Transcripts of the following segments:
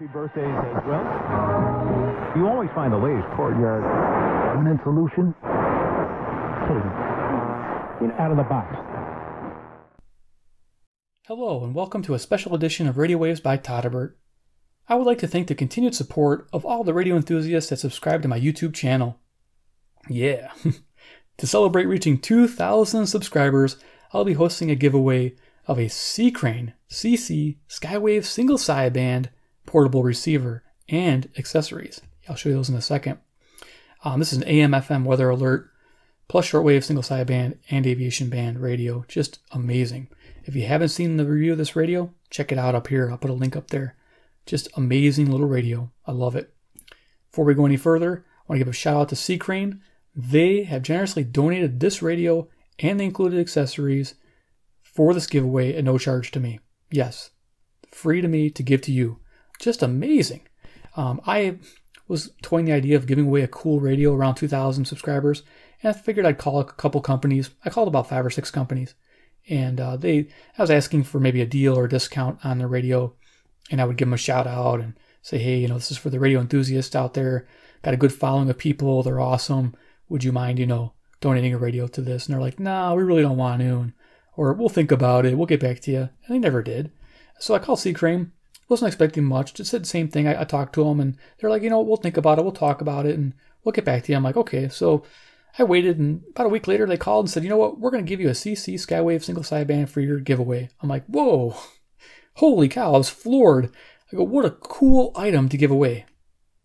Happy birthdays as well. You always find the latest courtyard permanent solution. Out of the box. Hello and welcome to a special edition of Radio Waves by Todderbert. I would like to thank the continued support of all the radio enthusiasts that subscribe to my YouTube channel. Yeah. To celebrate reaching 2,000 subscribers, I'll be hosting a giveaway of a C.Crane CC Skywave single sideband portable receiver and accessories. I'll show you those in a second. This is an AM/FM weather alert plus shortwave single sideband and aviation band radio. Just amazing. If you haven't seen the review of this radio, check it out up here. I'll put a link up there. Just amazing little radio. I love it. Before we go any further, I want to give a shout out to C.Crane. They have generously donated this radio and the included accessories for this giveaway at no charge to me. Yes, free to me to give to you. Just amazing. I was toying the idea of giving away a cool radio around 2,000 subscribers, and I figured I'd call a couple companies. I called about 5 or 6 companies, and I was asking for maybe a deal or a discount on the radio, and I would give them a shout out and say, hey, this is for the radio enthusiasts out there. Got a good following of people. They're awesome. Would you mind, donating a radio to this? And they're like, no, we really don't want to. Or we'll think about it. We'll get back to you. And they never did. So I called C.Crane. Wasn't expecting much. Just said the same thing. I talked to them and they're like, we'll think about it. We'll talk about it and we'll get back to you. I'm like, okay. So I waited, and about a week later they called and said, you know what? We're going to give you a CC Skywave single sideband for your giveaway. I'm like, whoa, holy cow. I was floored. I go, what a cool item to give away.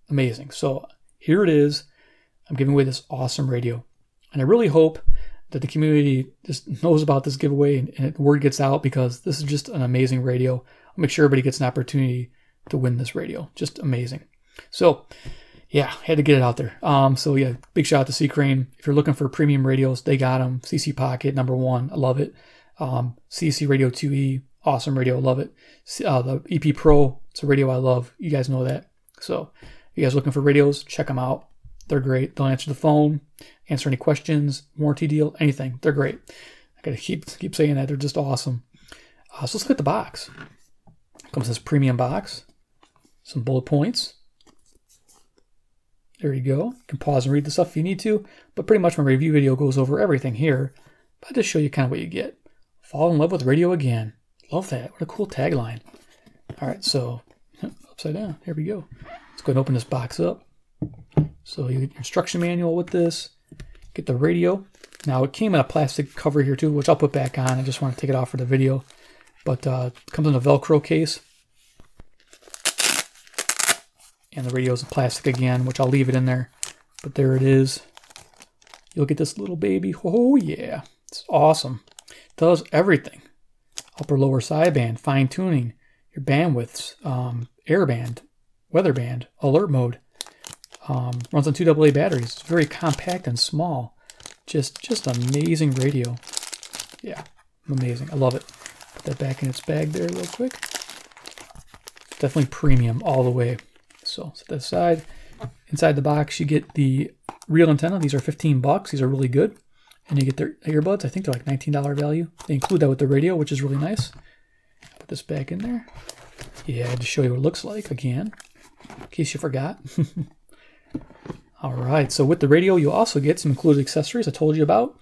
Amazing. So here it is. I'm giving away this awesome radio. And I really hope that the community just knows about this giveaway and the word gets out, because this is just an amazing radio. I'll make sure everybody gets an opportunity to win this radio. Just amazing. So yeah, had to get it out there. So yeah, big shout out to C.Crane. If you're looking for premium radios, they got them. CC Pocket, #1. I love it. CC Radio 2E, awesome radio. Love it. The EP Pro, it's a radio I love. You guys know that. So if you guys looking for radios, check them out. They're great. They'll answer the phone, answer any questions, warranty deal, anything. They're great. I gotta keep saying that. They're just awesome. So let's look at the box. Comes this premium box. Some bullet points. There you go. You can pause and read the stuff if you need to, but pretty much my review video goes over everything here. But I'll just show you kind of what you get. Fall in love with radio again. Love that. What a cool tagline. All right, so upside down. Here we go. Let's go ahead and open this box up. So you get your instruction manual with this. Get the radio. Now it came in a plastic cover here too, which I'll put back on. I just want to take it off for the video. But it comes in a Velcro case. And the radio is in plastic again, which I'll leave it in there. But there it is. You'll get this little baby. Oh yeah, it's awesome. It does everything. Upper lower sideband, fine tuning, your bandwidths, air band, weather band, alert mode. Runs on 2 AA batteries. It's very compact and small. Just amazing radio. Yeah, amazing. I love it. Put that back in its bag there real quick. Definitely premium all the way. So set that aside. Inside the box, you get the real antenna. These are $15. These are really good. And you get their earbuds. I think they're like $19 value. They include that with the radio, which is really nice. Put this back in there. Yeah, to show you what it looks like again, in case you forgot. All right, so with the radio, you'll also get some included accessories I told you about.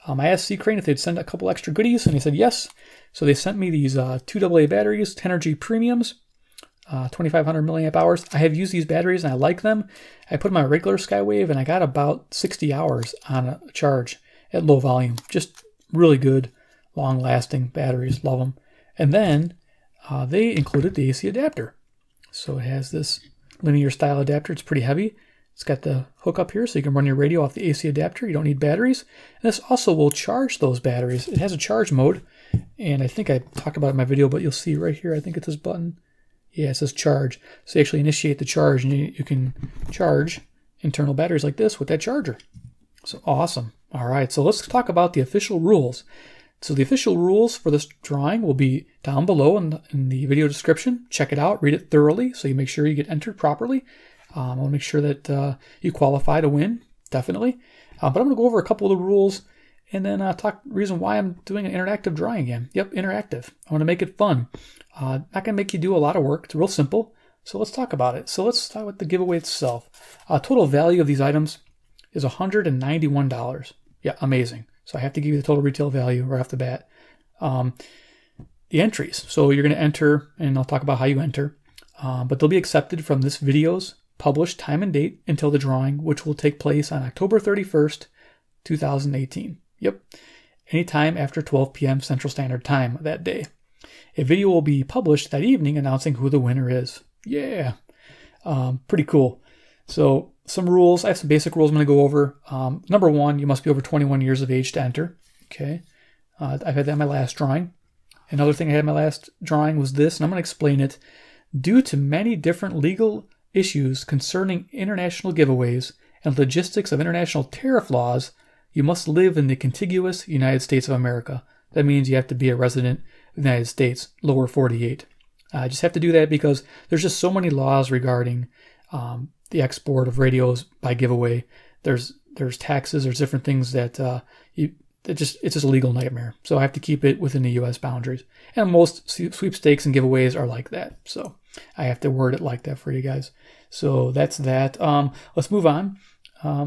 I asked C.Crane if they'd send a couple extra goodies, and they said yes. So they sent me these 2 AA batteries, Tenergy Premiums, 2,500 milliamp hours. I have used these batteries, and I like them. I put them on a regular Skywave, and I got about 60 hours on a charge at low volume. Just really good, long-lasting batteries. Love them. And then they included the AC adapter. So it has this linear style adapter. It's pretty heavy. It's got the hook up here so you can run your radio off the AC adapter. You don't need batteries. And this also will charge those batteries. It has a charge mode, and I think I talked about it in my video, but you'll see right here, I think it's this button. Yeah, it says charge. So you actually initiate the charge, and you can charge internal batteries like this with that charger. So awesome. All right, so let's talk about the official rules. So the official rules for this drawing will be down below in the video description. Check it out, read it thoroughly so you make sure you get entered properly. I want to make sure that you qualify to win, definitely. But I'm going to go over a couple of the rules and then talk the reason why I'm doing an interactive drawing again. Yep, interactive. I want to make it fun. Not going to make you do a lot of work. It's real simple. So let's talk about it. So let's start with the giveaway itself. Total value of these items is $191. Yeah, amazing. So I have to give you the total retail value right off the bat. The entries. So you're going to enter, and I'll talk about how you enter, but they'll be accepted from this video's published time and date until the drawing, which will take place on October 31st, 2018. Yep. Anytime after 12 p.m. Central Standard Time that day. A video will be published that evening announcing who the winner is. Yeah. Pretty cool. So some rules. I have some basic rules I'm going to go over. Number one, you must be over 21 years of age to enter. Okay. I've had that in my last drawing. Another thing I had in my last drawing was this, and I'm going to explain it. Due to many different legal issues concerning international giveaways and logistics of international tariff laws, you must live in the contiguous United States of America. That means you have to be a resident of the United States, lower 48. I just have to do that because there's just so many laws regarding the export of radios by giveaway. There's taxes, there's different things that it's just a legal nightmare. So I have to keep it within the U.S. boundaries. And most sweepstakes and giveaways are like that. So I have to word it like that for you guys. So that's that. Let's move on.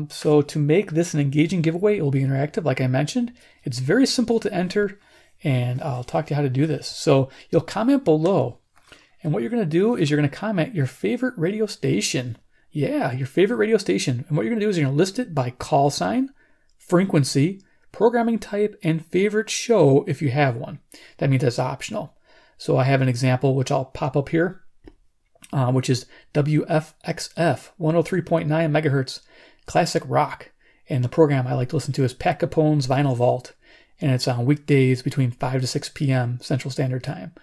So to make this an engaging giveaway, it will be interactive, like I mentioned. It's very simple to enter, and I'll talk to you how to do this. So you'll comment below. And what you're going to do is you're going to comment your favorite radio station. Yeah, your favorite radio station. And what you're going to do is you're going to list it by call sign, frequency, programming type, and favorite show if you have one. That means that's optional. So I have an example which I'll pop up here, which is WFXF 103.9 megahertz classic rock. And the program I like to listen to is Pat Capone's Vinyl Vault. And it's on weekdays between 5 to 6 p.m. Central Standard Time.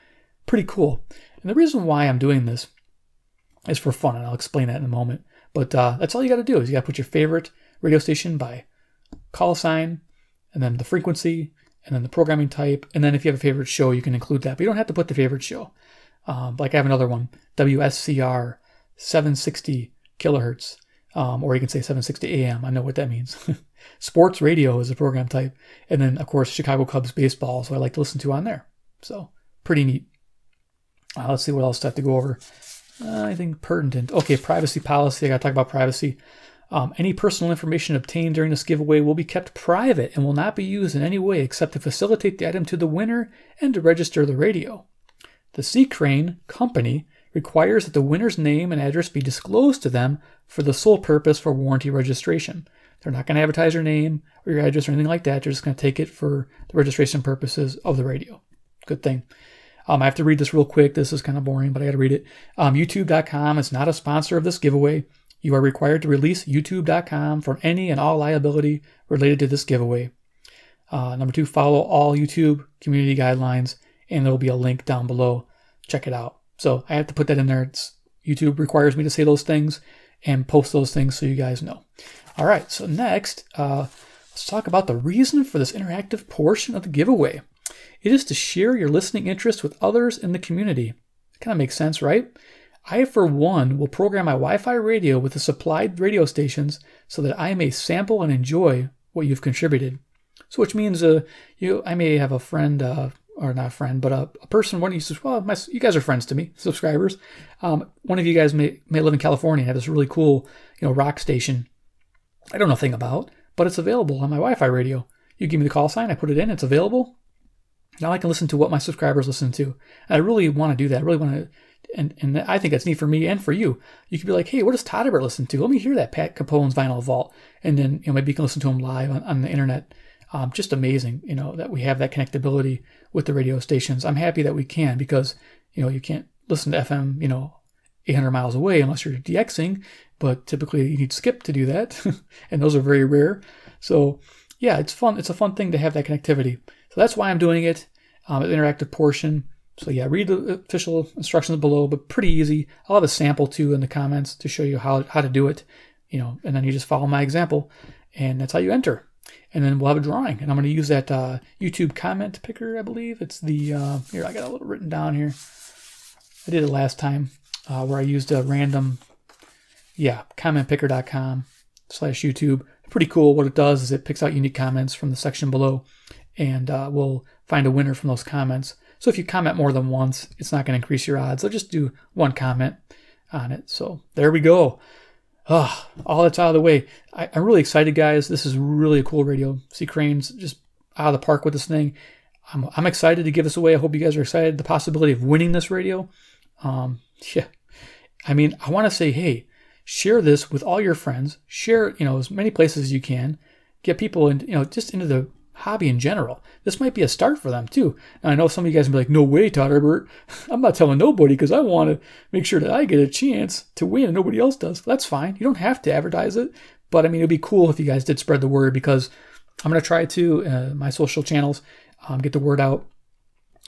Pretty cool. And the reason why I'm doing this is for fun, and I'll explain that in a moment. But that's all you got to do is you got to put your favorite radio station by call sign, and then the frequency, and then the programming type. And then if you have a favorite show, you can include that. But you don't have to put the favorite show. Like I have another one, WSCR 760 kilohertz. Or you can say 760 AM. I know what that means. Sports radio is a program type. And then, of course, Chicago Cubs baseball. So I like to listen to on there. So pretty neat. Let's see what else I have to go over. Anything pertinent. Okay, privacy policy. I got to talk about privacy. Any personal information obtained during this giveaway will be kept private and will not be used in any way except to facilitate the item to the winner and to register the radio. The C.Crane company requires that the winner's name and address be disclosed to them for the sole purpose for warranty registration. They're not going to advertise your name or your address or anything like that. They're just going to take it for the registration purposes of the radio. Good thing. I have to read this real quick. This is kind of boring, but I got to read it. YouTube.com is not a sponsor of this giveaway. You are required to release YouTube.com for any and all liability related to this giveaway. Number 2, follow all YouTube community guidelines, and there will be a link down below. Check it out. So I have to put that in there. YouTube requires me to say those things and post those things so you guys know. All right, so next, let's talk about the reason for this interactive portion of the giveaway. It is to share your listening interest with others in the community. It kind of makes sense, right? I, for one, will program my Wi-Fi radio with the supplied radio stations so that I may sample and enjoy what you've contributed. So which means I may have a friend, or not a friend, but a person, one of you says, well, you guys are friends to me, subscribers. One of you guys may live in California and have this really cool, rock station I don't know a thing about, but it's available on my Wi-Fi radio. You give me the call sign, I put it in, it's available. Now I can listen to what my subscribers listen to. And I really want to do that. I really want to, and I think that's neat for me and for you. You could be like, hey, what does Todderbert listen to? Let me hear that Pat Capone's Vinyl Vault. And then maybe you can listen to him live on the internet. Just amazing, that we have that connectability with the radio stations. I'm happy that we can because, you can't listen to FM, 800 miles away unless you're DXing, but typically you need skip to do that. And those are very rare. So yeah, it's fun. It's a fun thing to have that connectivity. So that's why I'm doing it, the interactive portion. So yeah, read the official instructions below, but pretty easy. I'll have a sample too in the comments to show you how to do it, and then you just follow my example, and that's how you enter. And then we'll have a drawing, and I'm going to use that YouTube comment picker, I believe. It's the, here, I got a little written down here. I did it last time where I used a random, commentpicker.com/YouTube. Pretty cool. What it does is it picks out unique comments from the section below, and we'll find a winner from those comments. So if you comment more than once, it's not going to increase your odds. So just do one comment, on it. So there we go. All that's out of the way. I'm really excited, guys. This is really a cool radio. C.Crane's just out of the park with this thing. I'm excited to give this away. I hope you guys are excited. The possibility of winning this radio. Yeah. I mean, I want to say, hey, share this with all your friends. Share, as many places as you can. Get people in, just into the hobby in general. This might be a start for them too. And I know some of you guys will be like, no way, Todderbert. I'm not telling nobody because I want to make sure that I get a chance to win and nobody else does. That's fine. You don't have to advertise it. But I mean, it'd be cool if you guys did spread the word, because I'm going to try to, my social channels, get the word out.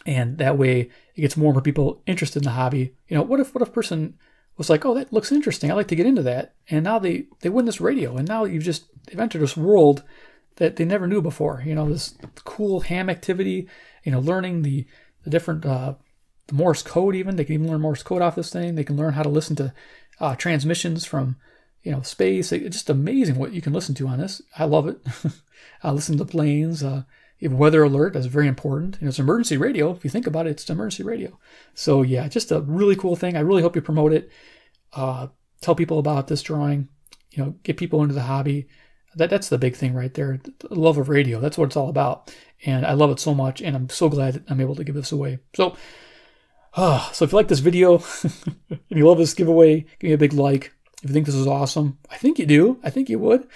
And that way it gets more and more people interested in the hobby. What if a person was like, oh, that looks interesting. I'd like to get into that. And now they win this radio. And now they've entered this world that they never knew before. This cool ham activity, learning the different, the Morse code even. They can even learn Morse code off this thing. They can learn how to listen to transmissions from, space. It's just amazing what you can listen to on this. I love it. I listen to planes. You have weather alert. That's very important. It's emergency radio. If you think about it, it's emergency radio. So yeah, just a really cool thing. I really hope you promote it. Tell people about this drawing. Get people into the hobby. That's the big thing right there. The love of radio. That's what it's all about. And I love it so much. And I'm so glad that I'm able to give this away. So if you like this video, if you love this giveaway, give me a big like. If you think this is awesome, I think you do. I think you would.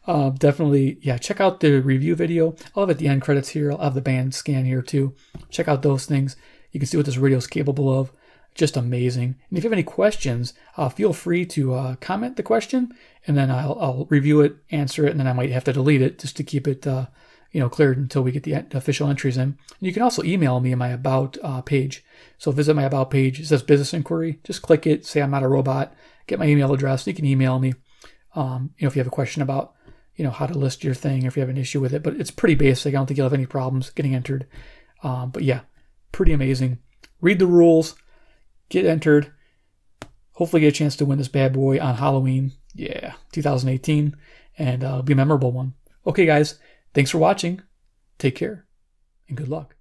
Definitely, yeah, check out the review video. I'll have at the end credits here. I'll have the band scan here too. Check out those things. You can see what this radio is capable of. Just amazing. And if you have any questions, feel free to comment the question, and then I'll review it, answer it, and then I might have to delete it just to keep it cleared until we get the official entries in. And you can also email me in my About page. So visit my About page. It says Business Inquiry. Just click it. Say I'm not a robot. Get my email address. You can email me. If you have a question about how to list your thing, or if you have an issue with it. But it's pretty basic. I don't think you'll have any problems getting entered. But yeah, pretty amazing. Read the rules. Get entered. Hopefully get a chance to win this bad boy on Halloween. Yeah, 2018. And it'll be a memorable one. Okay, guys. Thanks for watching. Take care. And good luck.